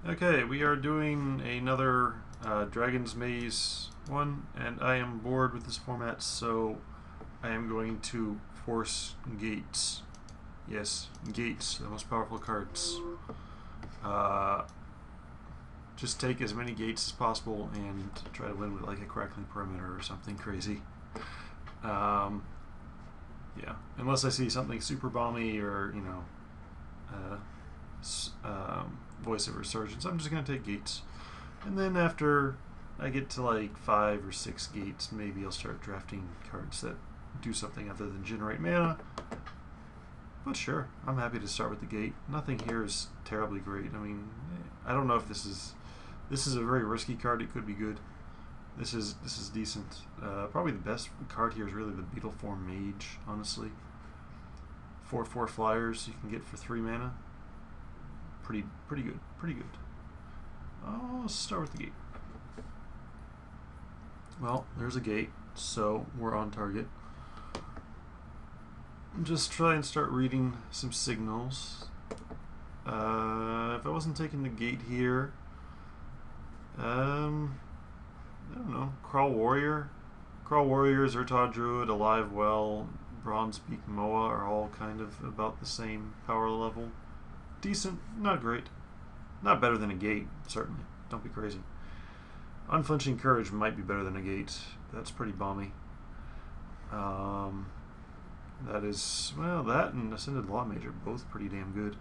Okay, we are doing another Dragon's Maze one, and I am bored with this format, so I am going to force gates. Yes, gates, the most powerful cards. Uh, just take as many gates as possible and try to win with like a crackling perimeter or something crazy. Um, yeah, unless I see something super bomby or, voice of resurgence, I'm just going to take gates. And then after I get to like 5 or 6 gates, maybe I'll start drafting cards that do something other than generate mana. But sure, I'm happy to start with the gate. Nothing here is terribly great. I mean, I don't know if this is a very risky card. It could be good. This is decent. Probably the best card here is really the Beetle Form Mage. Honestly, 4/4 flyers you can get for 3 mana. Pretty good. Pretty good. I'll start with the gate. Well, there's a gate, so we're on target. Just try and start reading some signals. If I wasn't taking the gate here, I don't know. Crawl Warrior, Zertod Druid, Alive Well, Bronze Beak Moa are all kind of about the same power level. Decent, not great. Not better than a gate, certainly. Don't be crazy. Unflinching Courage might be better than a gate. That's pretty balmy. That is, well, that and Ascended Law Mage are both pretty damn good.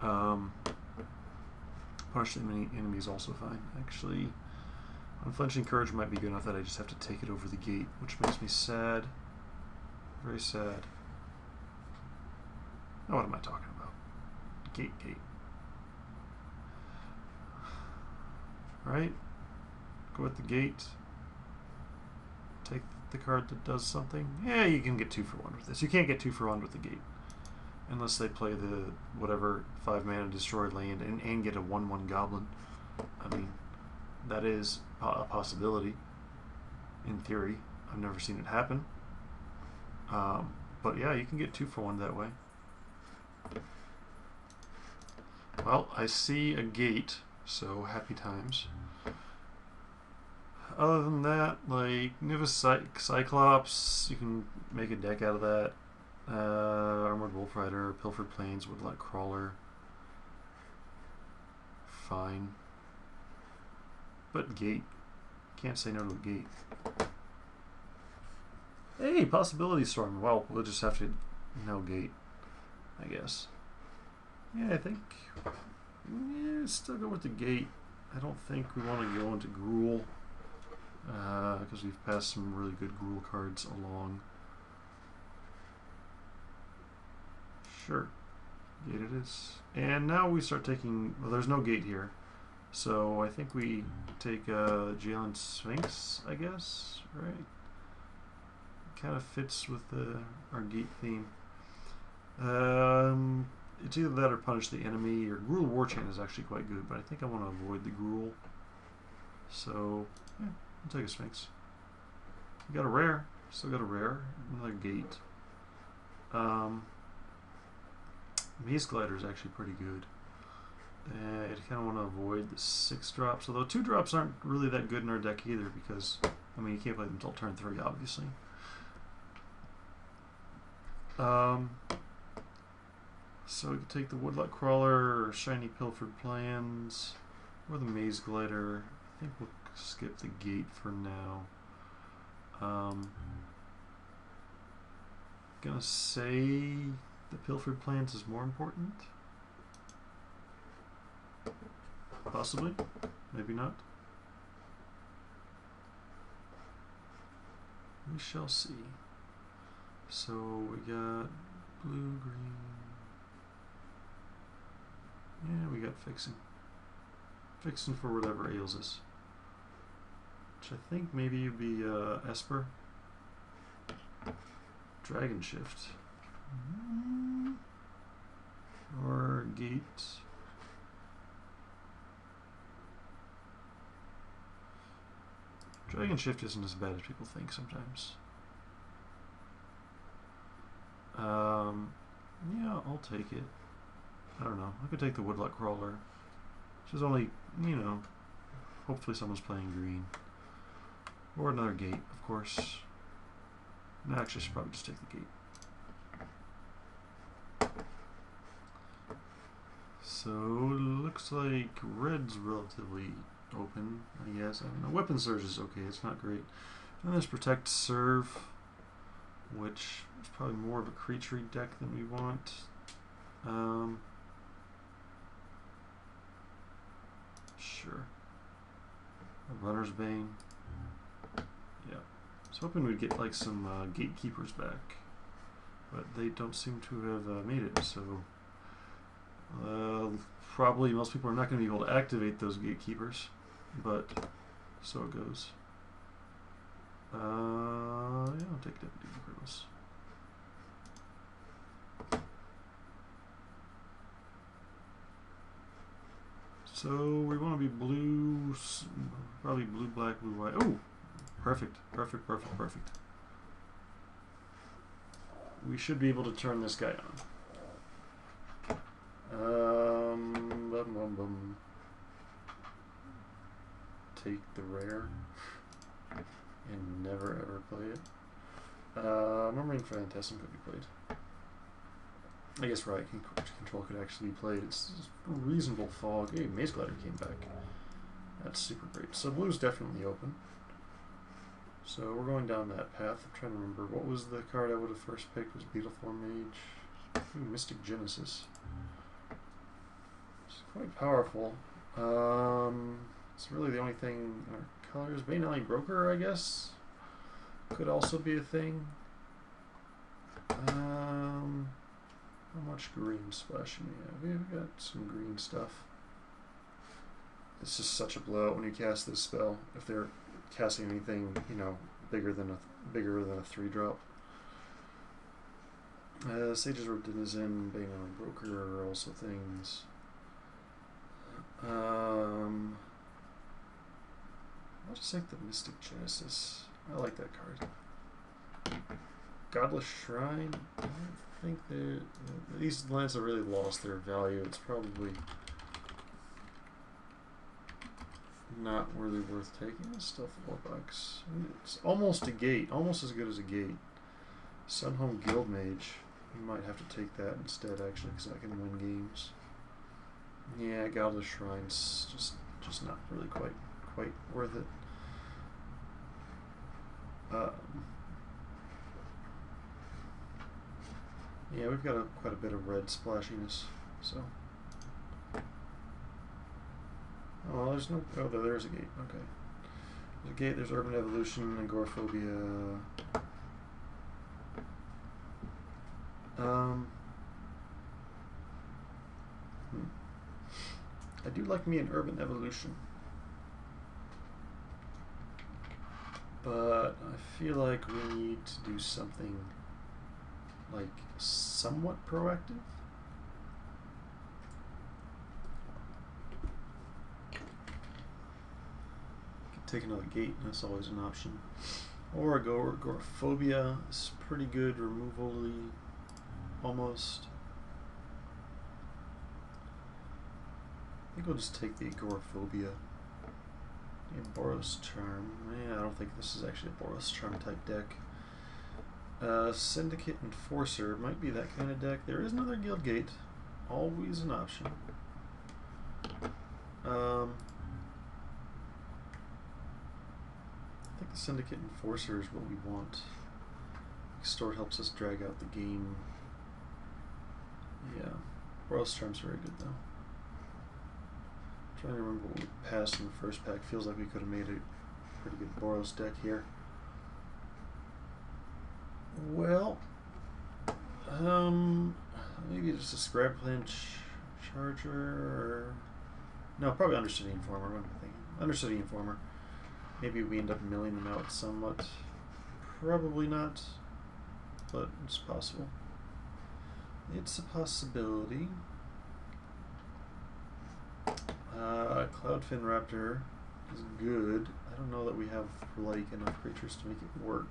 Punish the enemy is also fine. Actually, Unflinching Courage might be good enough that I just have to take it over the gate, which makes me sad. Very sad. Now what am I talking about? Gate. Right? Go with the gate. Take the card that does something. Yeah, you can get 2 for 1 with this. You can't get 2 for 1 with the gate. Unless they play the whatever 5 mana destroy land and get a 1/1 goblin. I mean, that is a possibility. In theory. I've never seen it happen. But yeah, you can get 2 for 1 that way. Well, I see a gate, so happy times. Other than that, like Nivus Cyclops, you can make a deck out of that. Armored Wolf Rider, Pilfered Plains, Woodlock Crawler. Fine. But gate. Can't say no to a gate. Hey, Possibility Storm. Well, we'll just have to no gate, I guess. Yeah, I think. Yeah, still go with the gate. I don't think we want to go into Gruul. Because we've passed some really good Gruul cards along. Sure. Gate it is. And now we start taking... Well, there's no gate here. So I think we take Jalen Sphinx, I guess, right? Kind of fits with our gate theme. It's either that or Punish the Enemy, or Gruul Warchant is actually quite good, but I think I want to avoid the Gruul. So, yeah, I'll take a Sphinx. We got a rare. Still got a rare. Another gate. Maze Glider is actually pretty good. I kind of want to avoid the 6 drops, although 2 drops aren't really that good in our deck either, because, I mean, you can't play them until turn 3, obviously. So we could take the Woodlock Crawler, or Shiny Pilfered Plans, or the Maze Glider. I think we'll skip the gate for now. Gonna say the Pilfered Plans is more important. Possibly. Maybe not. We shall see. So we got blue, green. Yeah, we got Fixing. Fixing for whatever ails us. Which I think maybe would be Esper. Dragon Shift. Or Gate. Dragon Shift isn't as bad as people think sometimes. Yeah, I'll take it. I don't know. I could take the Woodlock Crawler. Which is only, you know, hopefully someone's playing green. Or another gate, of course. No, actually, I should probably just take the gate. So, looks like red's relatively open, I guess. I don't know. Weapon surge is okay, it's not great. And there's protect serve, which is probably more of a creature deck than we want. Sure. A runner's bane. Yeah. I was hoping we'd get like some gatekeepers back, but they don't seem to have made it, so probably most people are not going to be able to activate those gatekeepers, but so it goes. Yeah, I'll take Deputy regardless. So we want to be blue, probably blue, black, blue, white. Oh, perfect, perfect, perfect, perfect. We should be able to turn this guy on. Take the rare and never ever play it. Murmuring Phantasm could be played. I guess Riot Control could actually be played. It's a reasonable fog. Hey, Maze Glider came back. That's super great. So blue's definitely open. So we're going down that path. I'm trying to remember. What was the card I would have first picked? Was Beetleform Mage. Ooh, Mystic Genesis. It's quite powerful. It's really the only thing in our colors. Bane Alley Broker, I guess, could also be a thing. How much green splashing we have? We've got some green stuff. It's just such a blowout when you cast this spell. If they're casting anything, you know, bigger than a 3-drop. Sage's Road Denizen, Bane Alley Broker are also things. I'll just take the Mystic Genesis. I like that card. Godless Shrine. I don't think these lands have really lost their value. It's probably not really worth taking. It's still $4. It's almost a gate. Almost as good as a gate. Sunhome Guildmage. You might have to take that instead, actually, because I can win games. Yeah, Godless Shrine's just not really quite worth it. Yeah, we've got quite a bit of red splashiness, so. Oh, there's no. Oh, there's a gate. Okay, there's a gate. There's Urban Evolution, Agoraphobia. I do like me an Urban Evolution, but I feel like we need to do something like somewhat proactive. Could take another gate, that's always an option. Or Agoraphobia is pretty good removally, almost. I think we'll just take the Agoraphobia. Yeah, Boros Charm. Yeah, I don't think this is actually a Boros Charm type deck. Syndicate Enforcer might be that kind of deck. There is another Guild Gate, always an option. I think the Syndicate Enforcer is what we want. Extort helps us drag out the game. Yeah, Boros Charm's very good though. I'm trying to remember what we passed in the first pack. Feels like we could have made a pretty good Boros deck here. Well, maybe just a Scrap Plant Charger, or no, probably Undercity Informer. What am I thinking? Undercity Informer. Maybe we end up milling them out somewhat. Probably not, but it's possible. It's a possibility. Cloudfin Raptor is good. I don't know that we have like enough creatures to make it work.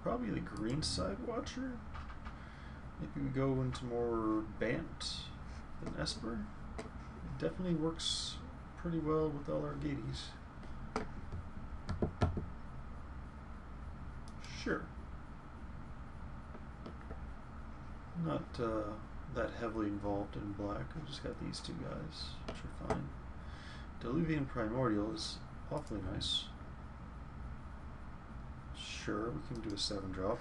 Probably the Green Side Watcher. Maybe we go into more Bant than Esper. It definitely works pretty well with all our gaties. Sure. Not that heavily involved in black. I've just got these two guys, which are fine. Diluvian Primordial is awfully nice. Sure, we can do a 7-drop.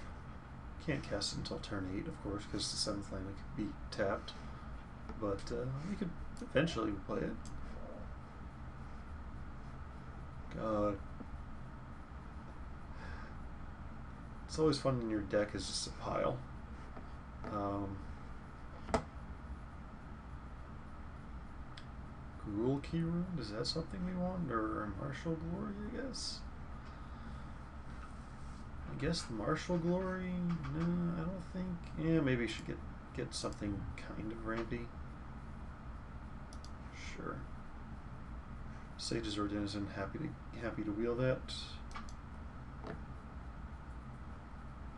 Can't cast it until turn 8, of course, because the 7th land could be tapped. But we could eventually play it. God. It's always fun when your deck is just a pile. Gruul Key Rune, is that something we want? Or Martial Glory, I guess? I guess Martial Glory? No, I don't think. Yeah, maybe we should get something kind of rampy. Sure. Sage's Denizen, happy to wheel that.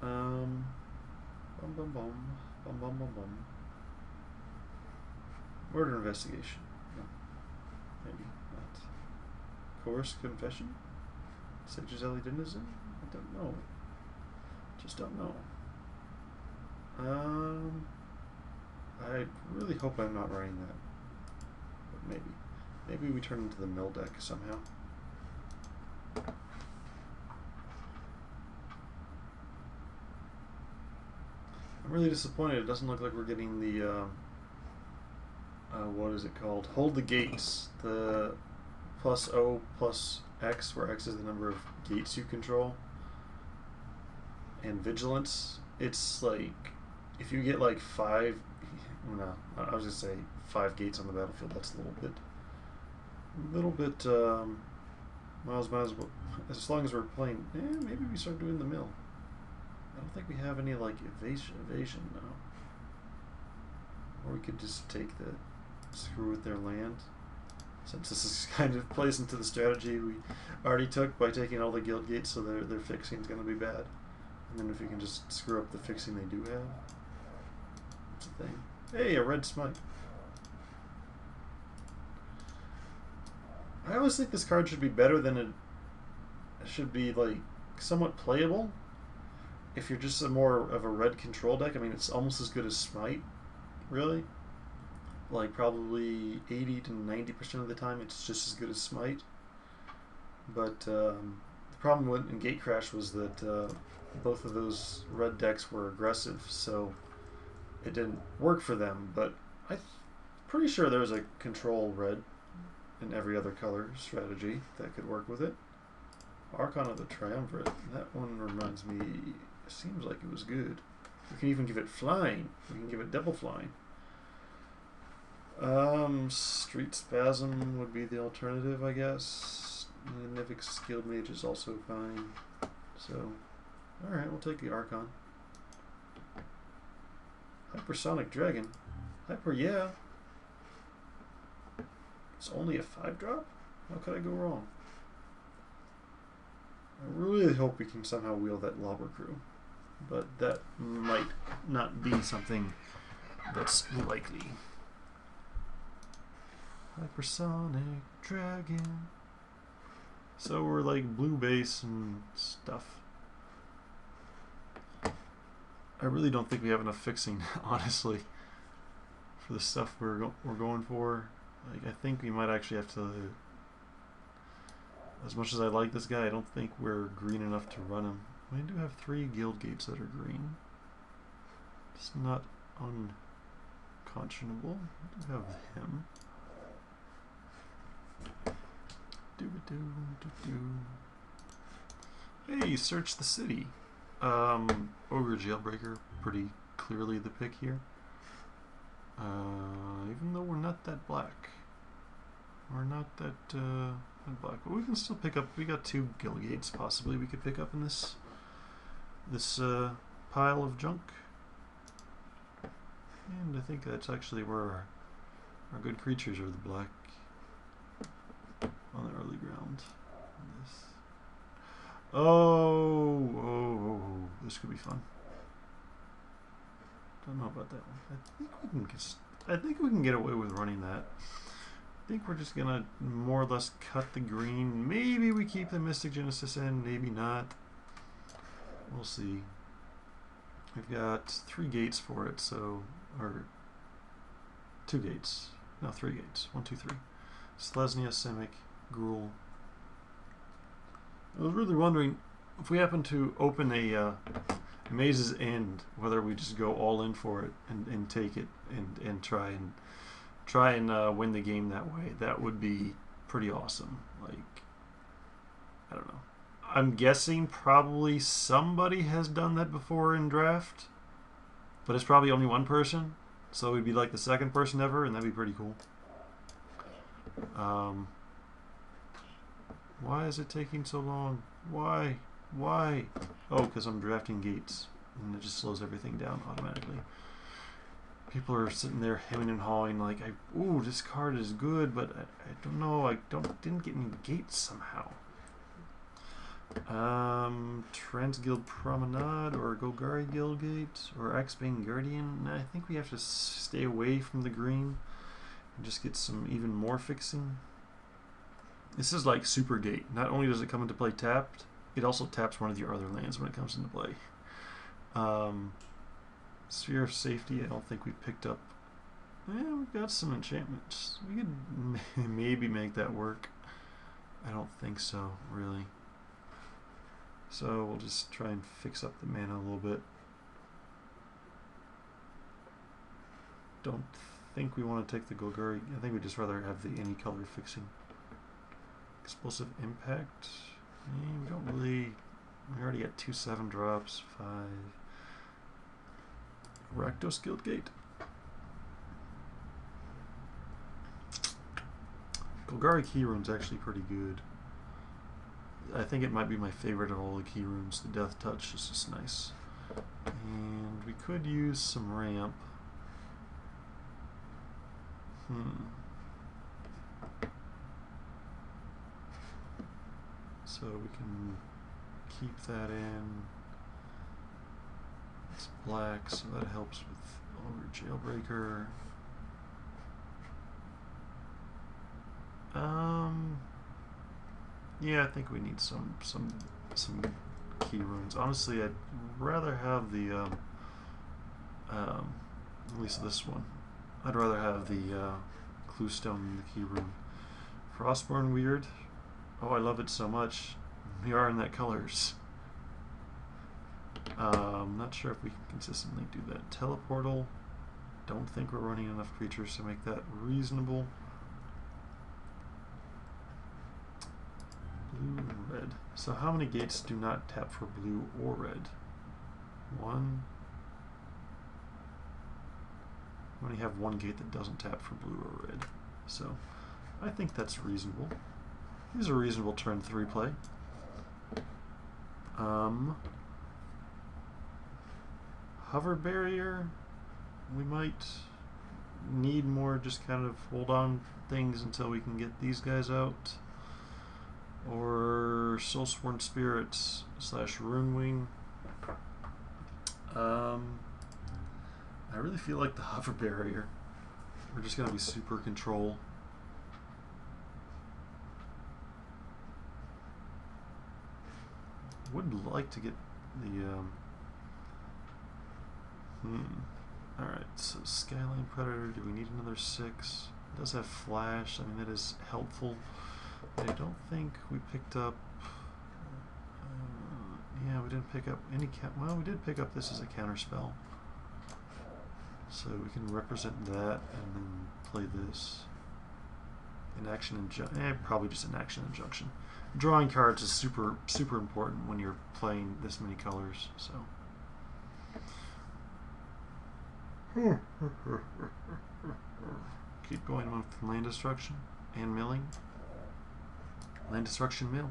Bum bum bum bum bum bum bum. Murder investigation. No, maybe not. Coerced confession. Sage's Denizen. I don't know. Just don't know. I really hope I'm not running that. But maybe. Maybe we turn into the mill deck somehow. I'm really disappointed. It doesn't look like we're getting the what is it called? Hold the gates. The plus O plus X, where X is the number of gates you control. And vigilance. It's like if you get like 5. No, I was gonna say 5 gates on the battlefield. That's a little bit. Might as well. As long as we're playing, maybe we start doing the mill. I don't think we have any like evasion now. Or we could just take the screw with their land. Since this is kind of plays into the strategy we already took by taking all the guild gates, so their fixing is going to be bad. And then if we can just screw up the fixing they do have, that's a thing. Hey, a red smite. I always think this card should be better than it should be, like, somewhat playable. If you're just more of a red control deck, I mean, it's almost as good as Smite, really. Like, probably 80 to 90% of the time, it's just as good as Smite. But the problem in Gatecrash was that both of those red decks were aggressive, so it didn't work for them. But I'm pretty sure there's a control red in every other color strategy that could work with it. Archon of the Triumvirate, that one reminds me, it seems like it was good. We can even give it flying. We can give it double flying. Street Spasm would be the alternative, I guess. Nivix Guild Mage is also fine. So, alright, we'll take the Archon. Hypersonic Dragon. Yeah. It's only a 5-drop? How could I go wrong? I really hope we can somehow wheel that Lobber Crew. But that might not be something that's likely. Hypersonic Dragon. So we're like blue base and stuff. I really don't think we have enough fixing, honestly, for the stuff we're going for. Like, I think we might actually have to. As much as I like this guy, I don't think we're green enough to run him. We do have 3 guild gates that are green. It's not unconscionable. We do have him. Hey, search the city. Ogre Jailbreaker, pretty clearly the pick here. Even though we're not that black. We're not that black. But we can still pick up, we got 2 guild gates possibly we could pick up in this pile of junk. And I think that's actually where our good creatures are, the black on the early ground. Oh, this could be fun. Don't know about that one. I think we can get away with running that. think we're just gonna more or less cut the green. Maybe we keep the Mystic Genesis in, maybe not. We'll see. We've got 3 gates for it, so, or 2 gates. No, 3 gates. 1, 2, 3. Selesnya, Simic, Gruul. I was really wondering if we happen to open a Maze's End, whether we just go all in for it and take it and try and win the game that way. That would be pretty awesome. Like, I don't know. I'm guessing probably somebody has done that before in draft, but it's probably only one person, so we'd be like the 2nd person ever, and that'd be pretty cool. Why is it taking so long? Why? Oh, because I'm drafting gates, and it just slows everything down automatically. People are sitting there hemming and hawing like, ooh, this card is good, but I don't know, didn't get any gates somehow. Transguild Promenade or Golgari Guildgate or Axebane Guardian. I think we have to stay away from the green and just get some even more fixing. This is like Super Gate. Not only does it come into play tapped, it also taps one of your other lands when it comes into play. Sphere of Safety, I don't think we picked up. We've got some enchantments. We could maybe make that work. I don't think so, really. So we'll just try and fix up the mana a little bit. Don't think we want to take the Golgari. I think we'd just rather have the any color fixing. Explosive Impact. We don't really. We already got 2 7-drops. 5. Rakdos Guildgate. Golgari Key Rune's actually pretty good. I think it might be my favorite of all the key runes. The Death Touch is just nice. And we could use some ramp. So we can keep that in. It's black, so that helps with over Jailbreaker. Yeah, I think we need some key runes. Honestly, I'd rather have the at least this one. I'd rather have the Cluestone than the key rune. Frostborn Weird. Oh, I love it so much. We are in that colors. Not sure if we can consistently do that. Teleportal. Don't think we're running enough creatures to make that reasonable. Blue and red. So how many gates do not tap for blue or red? 1. We only have 1 gate that doesn't tap for blue or red. So I think that's reasonable. Here's a reasonable turn 3 play. Hover Barrier. We might need more, just kind of hold on things until we can get these guys out. Or Soulsworn Spirits / Runewing. I really feel like the Hover Barrier. We're just gonna be super control. Would like to get the Alright, so Skyline Predator, do we need another 6? It does have Flash, I mean that is helpful. I don't think we picked up yeah, we didn't pick up any well, we did pick up this as a counter spell. So we can represent that and then play this. Inaction Injunction, probably just Inaction Injunction. Drawing cards is super important when you're playing this many colors, so. Keep going with land destruction and milling. Land destruction mill.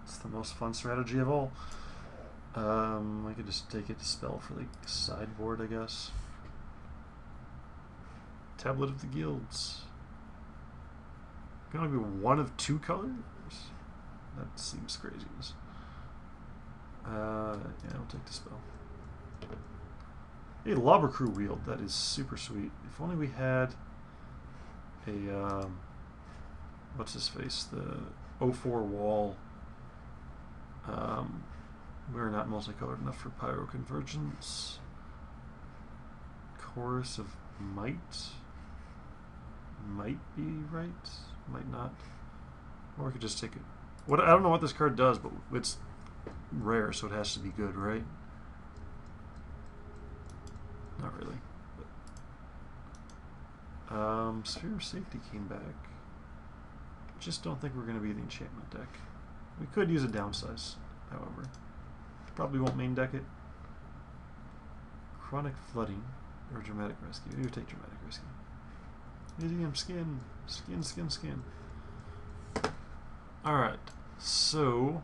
It's the most fun strategy of all. I could just take it to spell for the sideboard, I guess. Tablet of the Guilds. Can only be 1 of 2 colors? That seems craziness. Yeah, I'll take the spell. Hey, Lobber Crew Wield. That is super sweet. If only we had a what's his face, the 04 wall. We're not multicolored enough for pyro convergence. Chorus of might be right, might not, or we could just take it. What, I don't know what this card does, but it's rare, so it has to be good, right? Not really. But, Sphere of Safety came back. Just don't think we're going to be the enchantment deck. We could use a downsize, however. Probably won't main deck it. Chronic Flooding or Dramatic Rescue. Maybe take Dramatic Rescue. Medium skin. Skin. Alright, so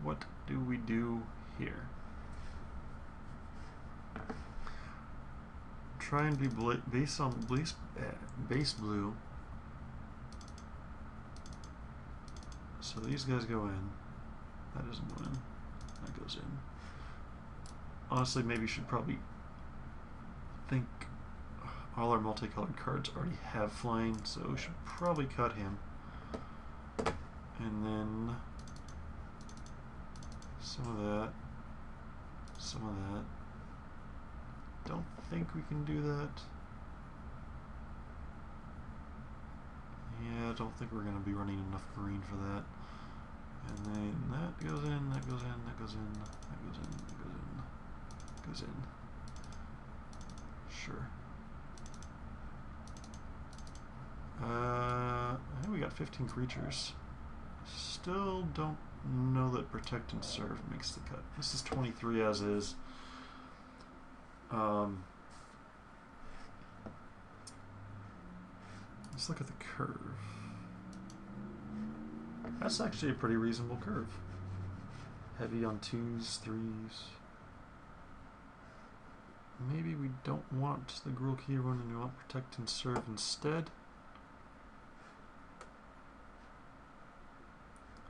what do we do here? Try and be base blue. So these guys go in. That doesn't go in. That goes in. Honestly, maybe you should probably think all our multicolored cards already have flying, so we should probably cut him. And then some of that. Don't think we can do that. Yeah, I don't think we're going to be running enough green for that. And then that goes in, that goes in, that goes in, that goes in, that goes in, goes in. Sure. I think we got 15 creatures. Still don't know that Protect and Serve makes the cut. This is 23 as is. Let's look at the curve. That's actually a pretty reasonable curve. Heavy on 2s, 3s. Maybe we don't want the Gruul Key Rune and we want Protect and Serve instead.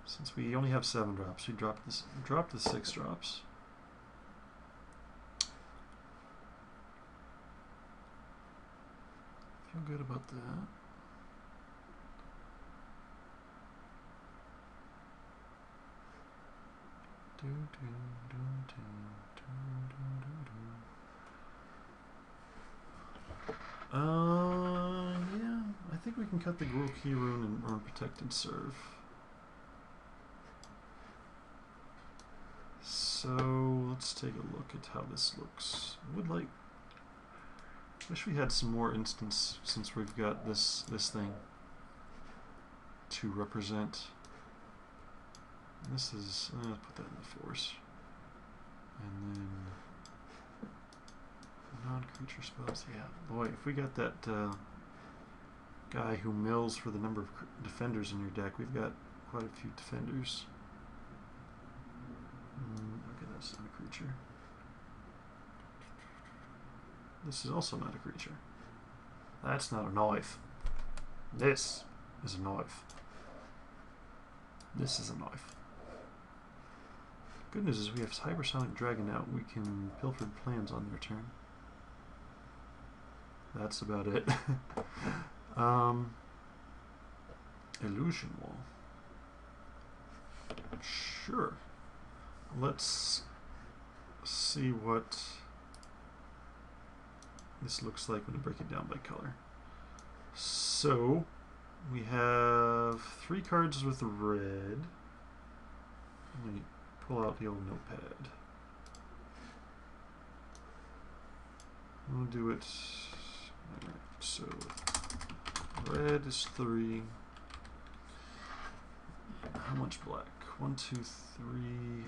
Since we only have 7 drops, we dropped the 6 drops. Feel good about that. Yeah, I think we can cut the Gruul Key Rune and run Protect and Serve. So let's take a look at how this looks. Wish we had some more instance since we've got this thing to represent. This is, I'm going to put that in the force. And then non-creature spells. Yeah, boy, if we got that guy who mills for the number of defenders in your deck, we've got quite a few defenders. Okay, that's not a creature. This is also not a creature. That's not a knife. This is a knife. This is a knife. Good news is we have Hypersonic Dragon out. We can Pilfered Plans on their turn. That's about it. Illusion Wall. Sure. Let's see what this looks like when you break it down by color. So we have 3 cards with red. Let me pull out the old notepad. We'll do it. Alright, so red is 3. How much black? 1, 2, 3,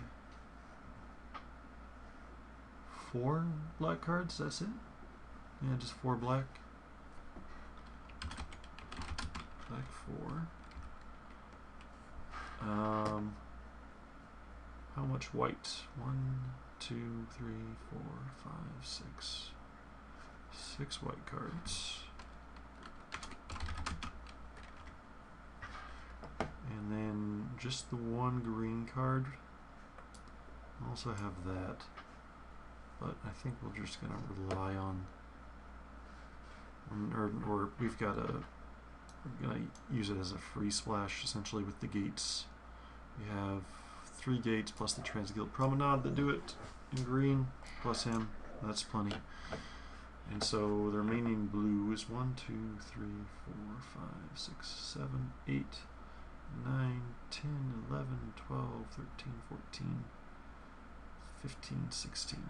4 black cards, that's it? Yeah, just 4 black. Black 4. How much white? 1, 2, 3, 4, 5, 6. 6 white cards. And then just the 1 green card. I also have that. But I think we're just going to rely on or we've got a, we're gonna use it as a free splash essentially with the gates. We have 3 gates plus the Transguild Promenade that do it in green, plus him. That's plenty. And so the remaining blue is 1, 2, 3, 4, 5, 6, 7, 8, 9, 10, 11, 12, 13, 14, 15, 16.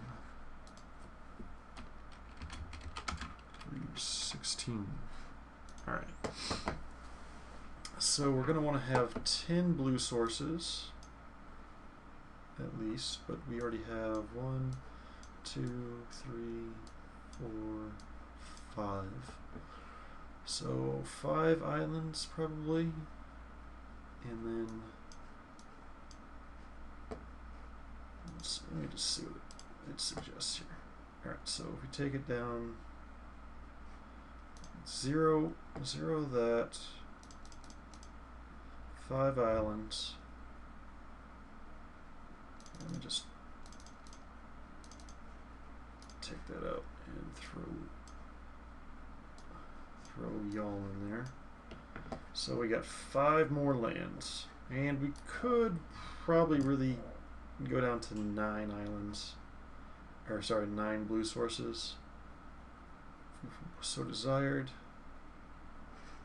16. Alright. So we're going to want to have 10 blue sources, at least, but we already have 1, 2, 3, 4, 5. So 5 islands probably, and then let me just see what it suggests here. Alright, so if we take it down, 0 that, 5 islands. Let me just take that out and throw y'all in there. So we got 5 more lands, and we could probably really go down to 9 islands, or sorry, 9 blue sources, if so desired.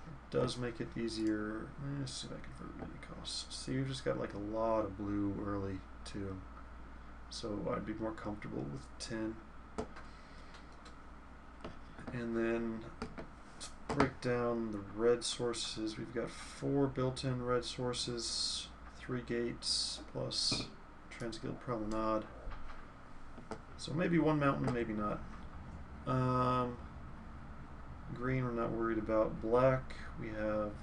It does make it easier. Let's see if I can convert any costs. See, we've just got like a lot of blue early too, so I'd be more comfortable with 10. And then let's break down the red sources. We've got 4 built-in red sources, 3 gates plus Transguild Promenade. So maybe 1 mountain, maybe not. Green we're not worried about. Black we have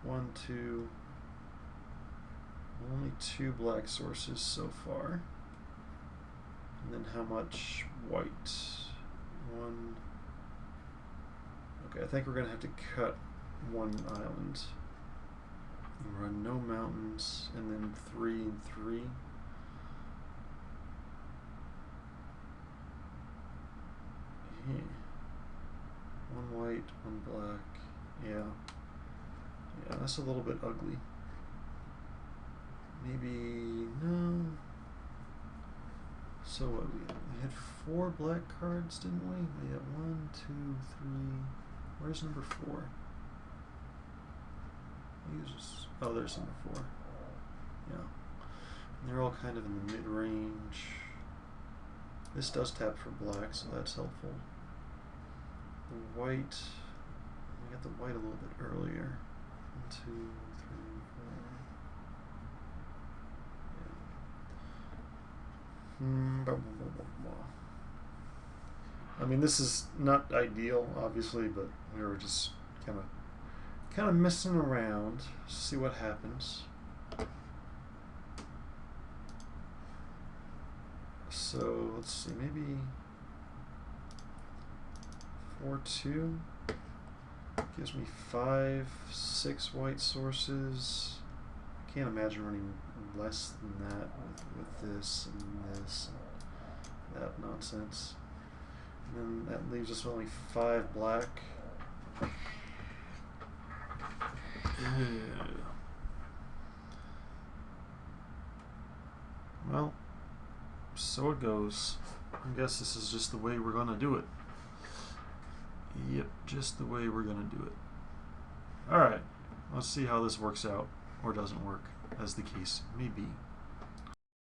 1, 2, only 2 black sources so far. And then how much white? 1. Okay, I think we're gonna have to cut 1 island and run no mountains, and then 3 and 3. Yeah. 1 white, 1 black. Yeah. Yeah, that's a little bit ugly. Maybe no. So what, we had 4 black cards, didn't we? We had 1, 2, 3. Where's number 4? Oh, there's number 4. Yeah. And they're all kind of in the mid-range. This does tap for black, so that's helpful. The white, we got the white a little bit earlier. 1, 2, 3, 4. I mean, this is not ideal, obviously, but we were just kind of messing around, see what happens. So let's see, maybe 4-2 gives me 5, 6 white sources. Can't imagine running less than that with this and this and that nonsense. And then that leaves us with only 5 black. Well, so it goes. I guess this is just the way we're gonna do it. Yep, just the way we're gonna do it. Alright, let's see how this works out, or doesn't work, as the case may be.